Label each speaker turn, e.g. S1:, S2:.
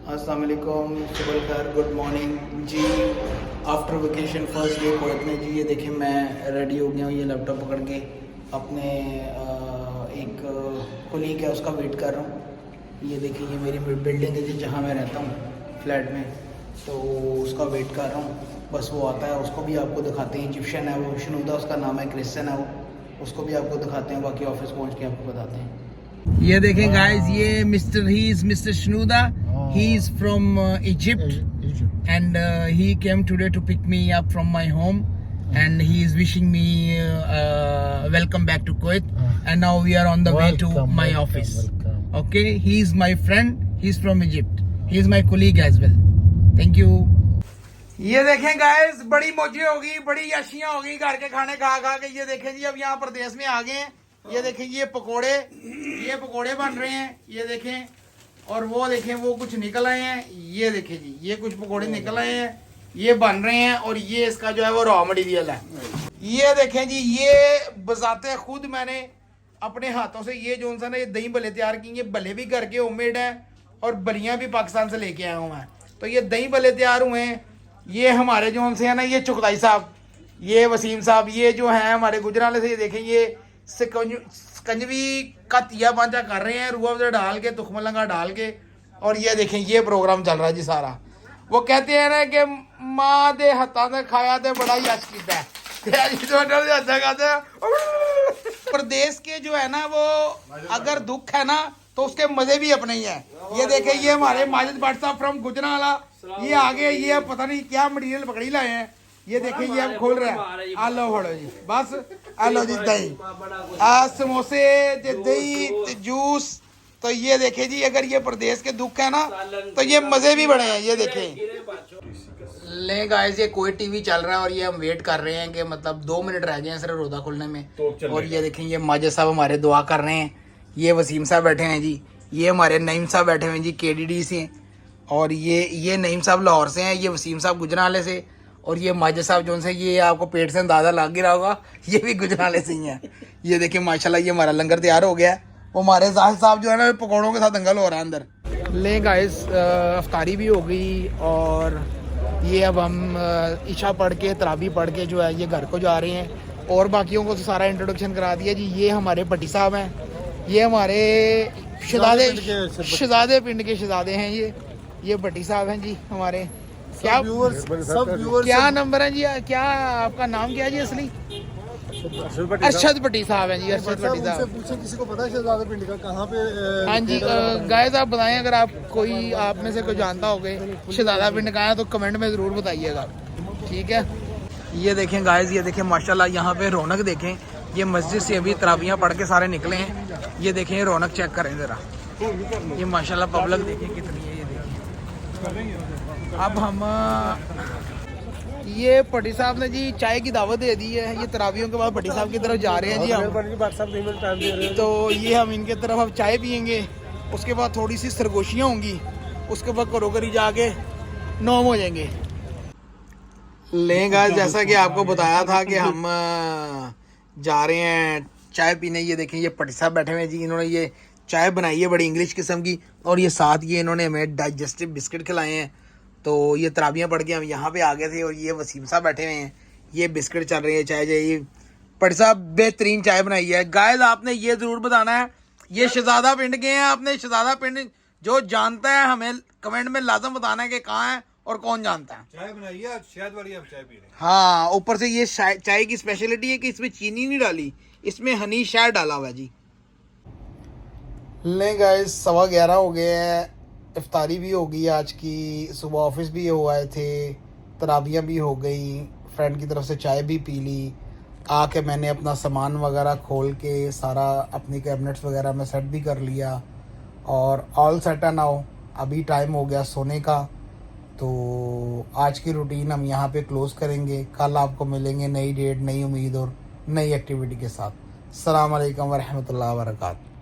S1: अस्सलाम वालेकुम, सुबह खैर, गुड मॉर्निंग जी। आफ्टर वेकेशन फर्स्ट डे कोयत में जी। ये देखें मैं रेडी हो गया हूँ, ये लैपटॉप पकड़ के अपने एक कोलीग है उसका वेट कर रहा हूँ। ये देखिए ये मेरी बिल्डिंग है जी जहाँ मैं रहता हूँ फ्लैट में, तो उसका वेट कर रहा हूँ। बस वो आता है, उसको भी आपको दिखाते हैं। इजिप्शियन है वो, शनूदा उसका नाम है, क्रिश्चियन है वो, उसको भी आपको दिखाते हैं। बाकी ऑफिस पहुँच के आपको बताते हैं। ये देखें गाइस, ये mister शनूदा, he is from Egypt, and he came today to pick me up from my home, and he is wishing me welcome back to Kuwait, and now we are on the way to my office. Okay, he is my friend, he is from Egypt, he is my colleague as well. Thank you. ये देखें guys, बड़ी मौजें होगी, बड़ी याशियां होगी घर के खाने खा खा के। ये देखें जी, अब यहाँ प्रदेश में आ गए हैं। ये देखें ये पकोड़े बन रहे हैं, ये देखें। और वो देखें वो कुछ निकल आए हैं, ये देखें जी, ये कुछ पकोड़े निकल आए हैं, ये बन रहे हैं। और ये इसका जो है वो रॉ मटेरियल है। ये देखें जी, ये बजाते खुद मैंने अपने हाथों से ये जो सा ना ये दही भले तैयार किए। भले भी घर के होममेड हैं और बलियाँ भी पाकिस्तान से लेके आया हूँ मैं। तो ये दही भले तैयार हुए हैं। ये हमारे जो से है ना, ये चुगताई साहब, ये वसीम साहब, ये जो हैं हमारे गुजराले से। ये देखें ये कंजवी का तिया पांचा कर रहे हैं, रूह अफ़ज़ा डाल के, तुखमलंगा डाल के। और ये देखें ये प्रोग्राम चल रहा है जी सारा। वो कहते हैं ना कि माँ दे हत्था ने खाया तो बड़ा यश किया है। प्रदेश के जो है ना वो अगर दुख है ना तो उसके मजे भी अपने ही है। ये देखें ये हमारे माजिद भट्ट साहब फ्रॉम गुजरावाला, ये आगे ये पता नहीं क्या मटेरियल पकड़ी लाए हैं। ये देखिए ये अब खोल रहा है। आलो फड़ो जी, बस आलो जी दही, समोसे, दही, जूस। तो ये देखे जी, अगर ये प्रदेश के दुख है ना तो ये मजे भी बड़े हैं। ये देखें ले गाइस, ये कोई टीवी चल रहा है और ये हम वेट कर रहे हैं कि मतलब 2 मिनट रह गए हैं सिर्फ रोजा खुलने में। और ये देखें ये माजिद साहब हमारे दुआ कर रहे हैं। ये वसीम साहब बैठे हैं जी, ये हमारे नईम साहब बैठे हुए हैं जी KDD से। और ये नईम साहब लाहौर से हैं, ये वसीम साहब गुजराले से। और ये माजिद साहब जो से, ये आपको पेट से अंदाजा लग गिरा होगा, ये भी गुजराले से ही हैं। ये देखिए माशाल्लाह ये हमारा लंगर तैयार हो गया है। वो हमारे जाहिद साहब जो है ना पकौड़ों के साथ दंगल हो रहा है अंदर। ले गाइस, अफ्तारी भी हो गई और ये अब हम इशा पढ़ के, तरावी पढ़ के जो है ये घर को जा रहे हैं। और बाकियों को तो सारा इंट्रोडक्शन करा दिया जी। ये हमारे भट्टी साहब हैं, ये हमारे शहजादे पिंड के शहजादे हैं। ये भट्टी साहब हैं जी हमारे। क्या व्यूअर्स क्या नंबर है जी, क्या आपका नाम क्या है जी असली? अरशद भट्टी साहब हैं जी, अरशद भट्टी साहब।
S2: किसी को पता है शहजादे पिंड का कहाँ पे?
S1: हाँ जी गाइस, आप बताएं अगर आप में से कोई जानता हो शहजादा पिंड कहाँ है तो कमेंट में ज़रूर बताइएगा, ठीक है। ये देखें गाइस, ये देखें माशाल्लाह यहाँ पे रौनक देखें। ये मस्जिद से अभी तरावियाँ पढ़ के सारे निकले हैं। ये देखें रौनक चेक करें ज़रा, ये माशाल्लाह पब्लिक देखें कितनी है। ये देखें अब हम ये भट्टी साहब ने जी चाय की दावत दे दी है। ये तरावियों के बाद भट्टी साहब की तरफ जा रहे हैं जी हम। तो ये हम इनके तरफ अब चाय पियेंगे, उसके बाद थोड़ी सी सरगोशियाँ होंगी, उसके बाद करोकरी जाके 9 हो जाएंगे। लेगा जैसा कि आपको बताया था कि हम जा रहे हैं चाय पीने। ये देखें ये भट्टी साहब बैठे हुए हैं जी, इन्होंने ये चाय बनाई है बड़ी इंग्लिश किस्म की। और ये साथ ये इन्होंने हमें डाइजेस्टिव बिस्किट खिलाए हैं। तो ये तराबियाँ पढ़ के हम यहाँ पे आ गए थे। और ये वसीम साहब बैठे हुए हैं, ये बिस्किट चल रही है, चाय चाहिए। भट्टी साहब बेहतरीन चाय बनाई है। गाइस आपने ये ज़रूर बताना है ये शहजादा पिंड के हैं। आपने शहजादा पिंड जो जानता है हमें कमेंट में लाजम बताना है कि कहाँ है और कौन जानता है।
S2: चाय बनाई है शहद वाली, हम चाय पी रहे हैं।
S1: हाँ, ऊपर से ये चाय की स्पेशलिटी है कि इसमें चीनी नहीं डाली, इसमें हनी शहद डाला हुआ है जी। ले गाइस 11:15 हो गए हैं, इफ्तारी भी हो गई आज की, सुबह ऑफिस भी हो आए थे, तराबियाँ भी हो गई, फ्रेंड की तरफ से चाय भी पी ली। आके मैंने अपना सामान वगैरह खोल के सारा अपनी कैबिनेट्स वगैरह में सेट भी कर लिया और ऑल सेट है नाउ। अभी टाइम हो गया सोने का। तो आज की रूटीन हम यहाँ पे क्लोज़ करेंगे। कल आपको मिलेंगे नई डेट, नई उम्मीद और नई एक्टिविटी के साथ। अस्सलाम वालेकुम व रहमतुल्लाहि व बरकातहू।